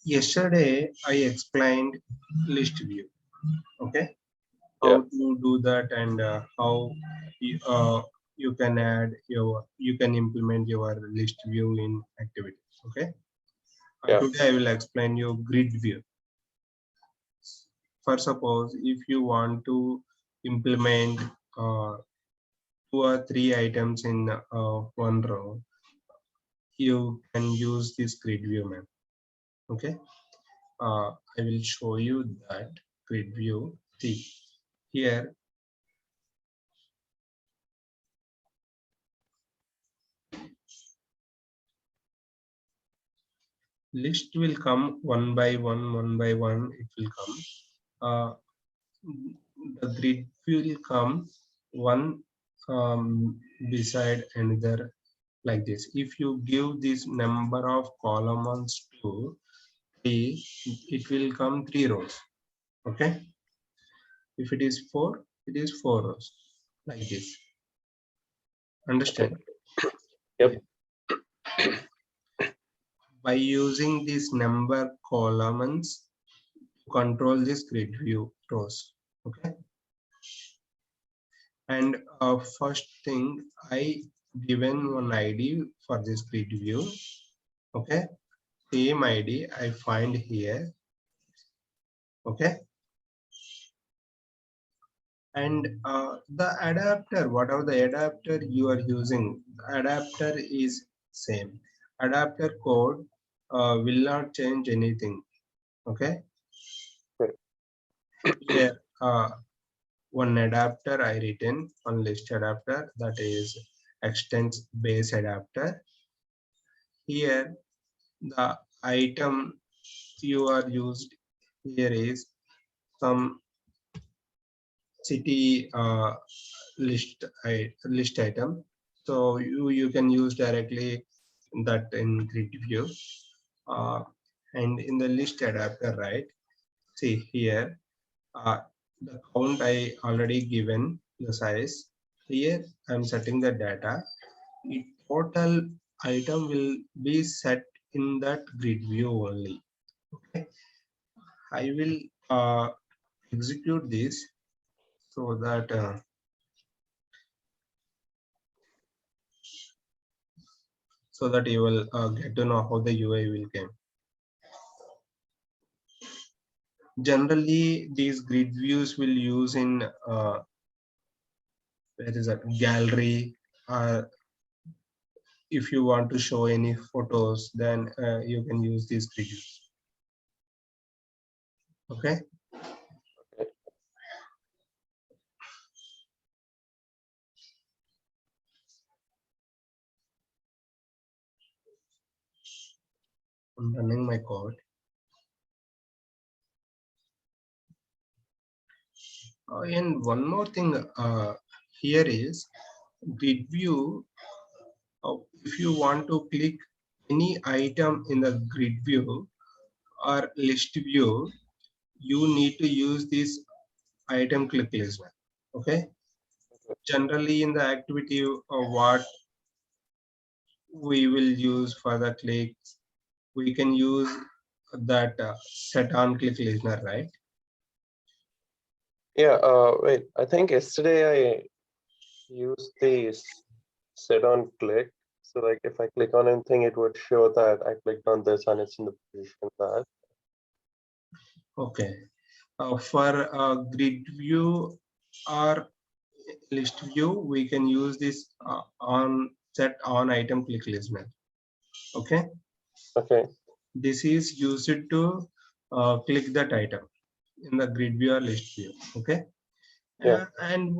Yesterday I explained list view. Okay, Yeah. how to do that and how you can add you can implement your list view in activities. Okay, Yeah. today I will explain you grid view. For suppose if you want to implement two or three items in one row, you can use this grid view map. Okay, I will show you that grid view. See here, list will come one by one. It will come. Uh, the grid will come one beside another like this. If you give this number of columns to three, it will come three rows. Okay. If it is four, it is four rows like this. Okay. Understand? Yep. By using this number columns to control this grid view rows. Okay. And first thing, I given one ID for this grid view. Okay. Same ID I find here. Okay. And the adapter, whatever the adapter you are using, the adapter is same. Adapter code will not change anything. Okay. Okay. Here, one adapter I written on list adapter, that is extends base adapter. Here the item you are used here is some city list item. So you can use directly that in grid view. Uh, and in the list adapter, right? See here, uh, the count I already given the size. Here I'm setting the data. The total item will be set in that grid view only. Okay, I will execute this so that you will get to know how the UI will come. Generally, these grid views will use in where is that gallery. If you want to show any photos, then you can use these grid views. Okay. Okay. I'm running my code. And one more thing here is grid view. If you want to click any item in the grid view or list view, you need to use this item click listener. Okay. Generally, in the activity, what we will use for the clicks, we can use that set on click listener, right? Yeah. Wait. I think yesterday I used the set on click. So like if I click on anything, it would show that I clicked on this and it's in the position that. Okay. For grid view or list view, we can use this on set on item click listener. Okay. Okay. This is used to click that item in the grid view or list view. Okay. Yeah. And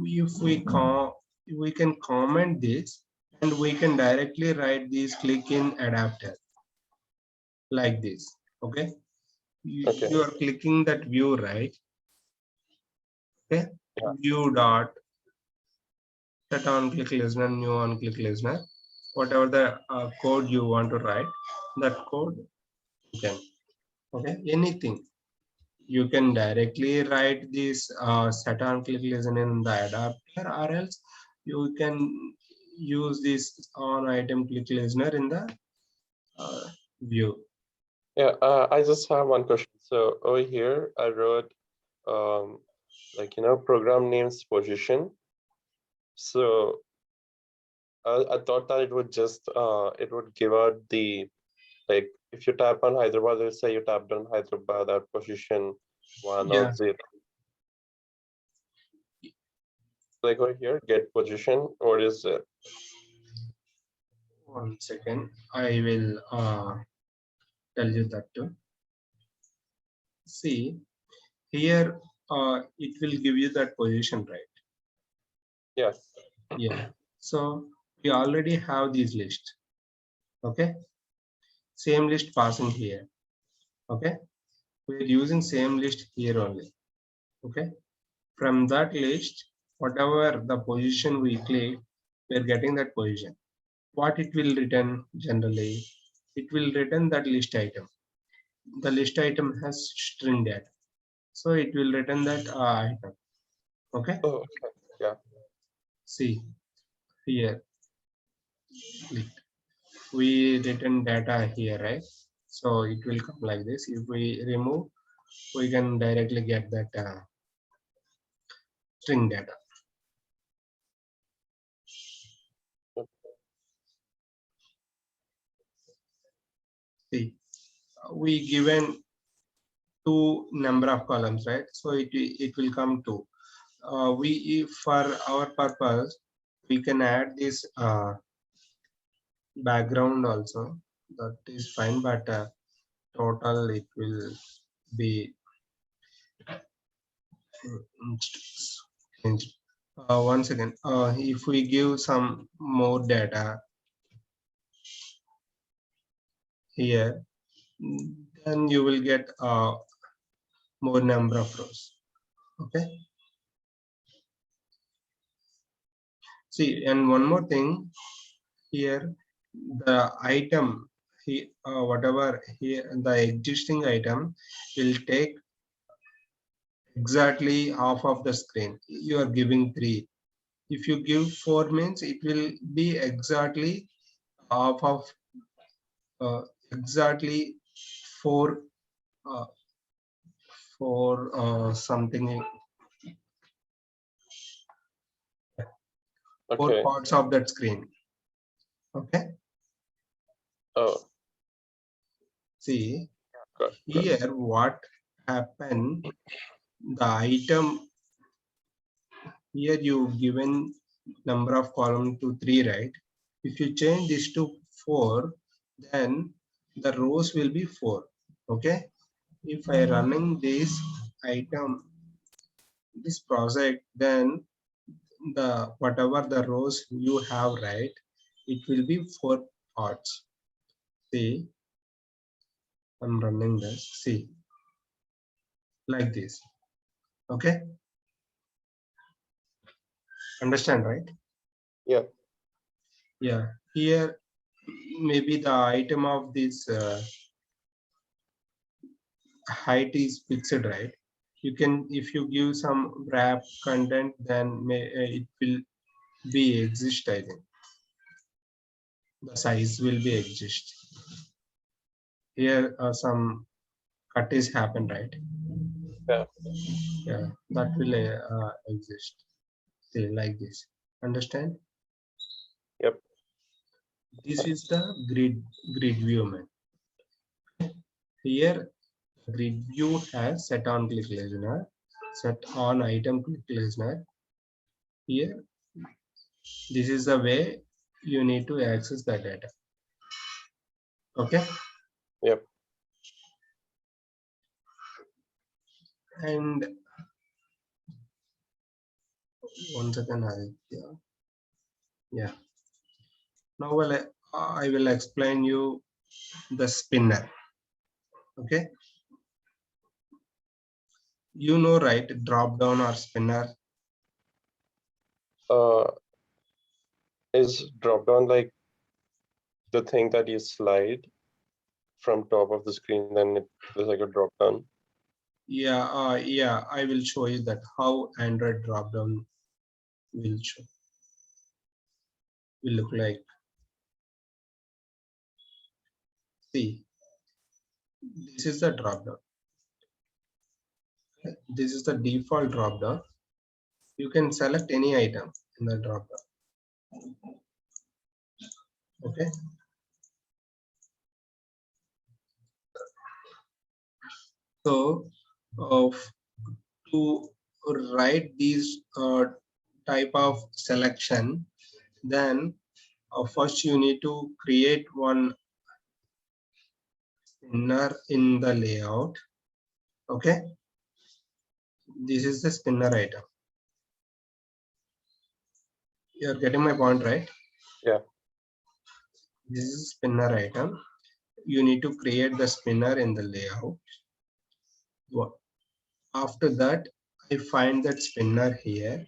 if we can comment this, and we can directly write this click in adapter like this. Okay. Okay. You are clicking that view, right? Okay. Yeah. View dot set on click listener, new on click listener, whatever the code you want to write, that code you can. Okay. Anything you can directly write this set on click listener in the adapter, or else you can use this on item click listener in the view. Yeah, I just have one question. So over here, I wrote like program names position. So I thought that it would just it would give out the, like, if you tap on Hyderabad, let's say you tapped on Hyderabad at position 1 or Yeah, 0. Like over here, get position, or is it? 1 second. I will tell you that too. See, here it will give you that position, right? Yeah. Yeah. So we already have these list. Okay. Same list passing here. Okay. We're using same list here only. Okay. From that list, whatever the position we click, we're getting that position. What it will return generally? It will return that list item. The list item has string data. So it will return that item. Okay. Oh, okay. Yeah. See here. We return data here, right? So it will come like this. If we remove, we can directly get that string data. See, we given two number of columns, right? So it will come to we, for our purpose, we can add this background also. That is fine, but total it will be changed. Once again, if we give some more data here, then you will get more number of rows. Okay. See, and one more thing here, the item, whatever here, the existing item will take exactly half of the screen. You are giving 3. If you give 4 means it will be exactly half of exactly 4 uh, for something 4 Okay. parts of that screen. Okay. Oh, See got it. here what happened, the item here you given number of column to 3, right? If you change this to 4, then the rows will be 4. Okay. If I running this item, this project, then the whatever the rows you have, right, it will be 4 parts. See, I'm running this. See, like this. Okay. Understand, right? Yeah. Yeah. Here, maybe the item of this height is fixed, right? You can, if you give some wrap content, then it will be exist. I think the size will be exist. Here, some cut is happen, right? Yeah. Yeah, that will exist. Say like this. Understand? Yep. This is the grid view, man. Here, grid view has set on click listener, set on item click listener. Here, this is the way you need to access the data. Okay. Yep. And 1 second, Aditya. Yeah. Now, I will explain you the spinner. Okay. You know, right? Drop down or spinner. Is drop down like the thing that you slide from top of the screen, then there's like a drop down? Yeah. Yeah. I will show you that how Android drop down will look like. See, this is the drop down. This is the default drop down. You can select any item in the drop down. Okay. So to write these type of selection, then first you need to create one spinner in the layout. Okay, this is the spinner item. You're getting my point, right? Yeah. This is spinner item. You need to create the spinner in the layout. After that, I find that spinner here.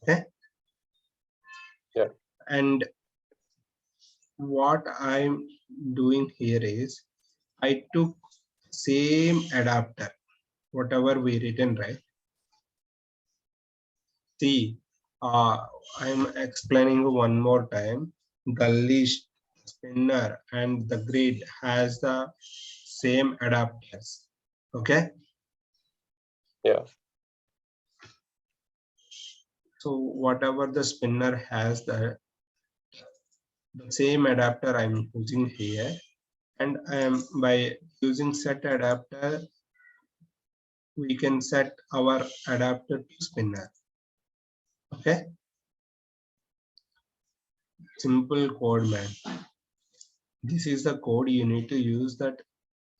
Okay. Yeah. And what I'm doing here is I took same adapter, whatever we written, right? See, I'm explaining one more time. The list, spinner, and the grid has the same adapters. Okay. Yeah. So whatever the spinner has, the same adapter I'm using here, and I am by using set adapter, we can set our adapter to spinner. Okay. Simple code, man. This is the code you need to use that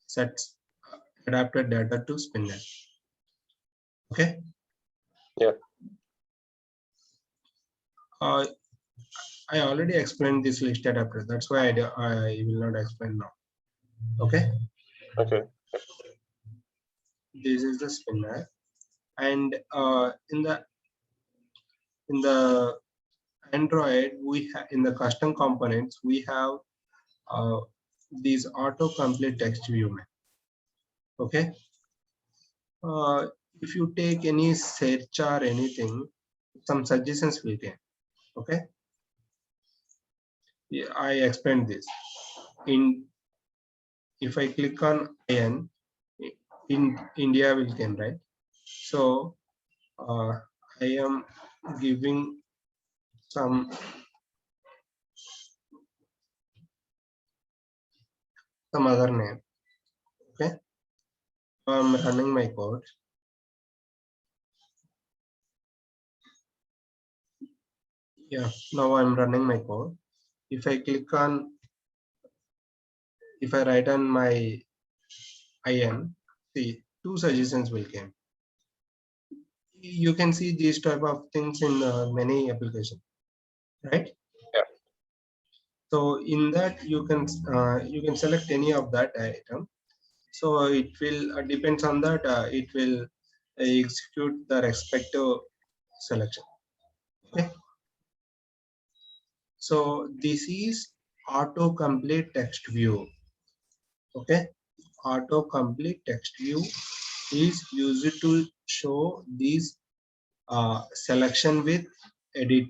sets adapter data to spinner. Okay. Yeah. I already explained this list adapter. That's why I will not explain now. Okay. Okay. This is the spinner, and in the Android, we have in the custom components we have these autocomplete text view. Okay. If you take any search or anything, some suggestions will get. Okay. Yeah, I explained this. If I click on IN, in India will come, right? So I am giving some other name. Okay. I'm running my code. Yeah, now I'm running my code. If I click on, if I write on my IN, see, two suggestions will come. You can see these type of things in many applications, right? Yeah. So in that you can select any of that item. So it will depends on that. It will execute the respective selection. Okay. So this is autocomplete text view. Okay. Autocomplete text view is used to show these selection with edit.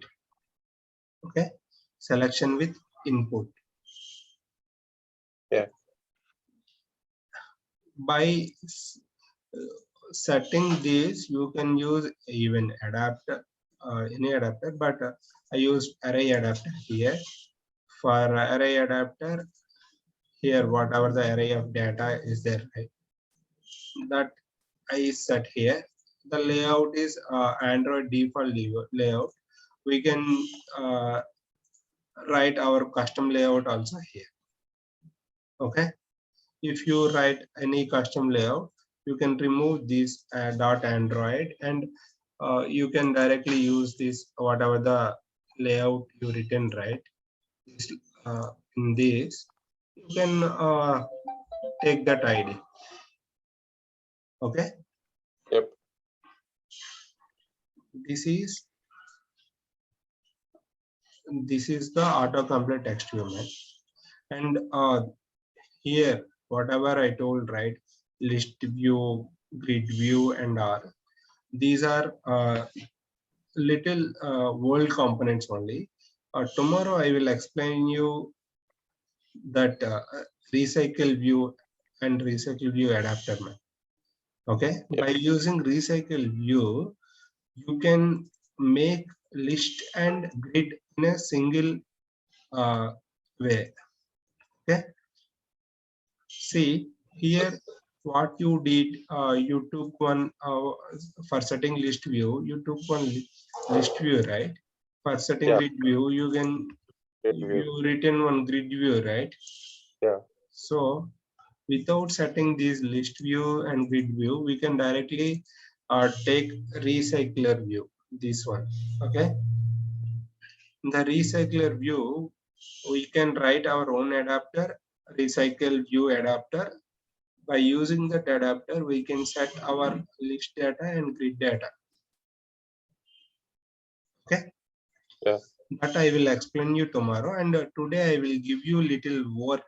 Okay. Selection with input. Yeah. By setting this, you can use even adapter, any adapter, but I use array adapter here. For array adapter, here whatever the array of data is there, right? That I set here. The layout is Android default layout. We can write our custom layout also here. Okay. If you write any custom layout, you can remove this .android and you can directly use this whatever the layout you written, right? In this, you can take that ID. Okay. Yep. This is the autocomplete text view, and here whatever I told, right? List view, grid view, and R. These are little world components only. Tomorrow I will explain you that recycle view and recycle view adapter, man. Okay, Yep. by using recycle view, you can make list and grid in a single way. Okay, see here what you did. You took one for setting list view. You took one list view, right? For setting Yeah. grid view, you can Grid view. you written one grid view, right? Yeah. So without setting these list view and grid view, we can directly take recycler view, this one. Okay, in the recycler view, we can write our own adapter, recycle view adapter. By using that adapter, we can set our list data and grid data. Okay, Yeah. that I will explain you tomorrow, and today I will give you little work.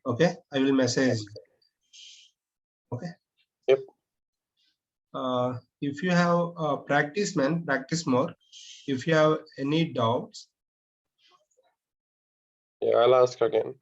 Okay, I will message you. Okay. Yep. If you have practice, man, practice more. If you have any doubts, Yeah, I'll ask again.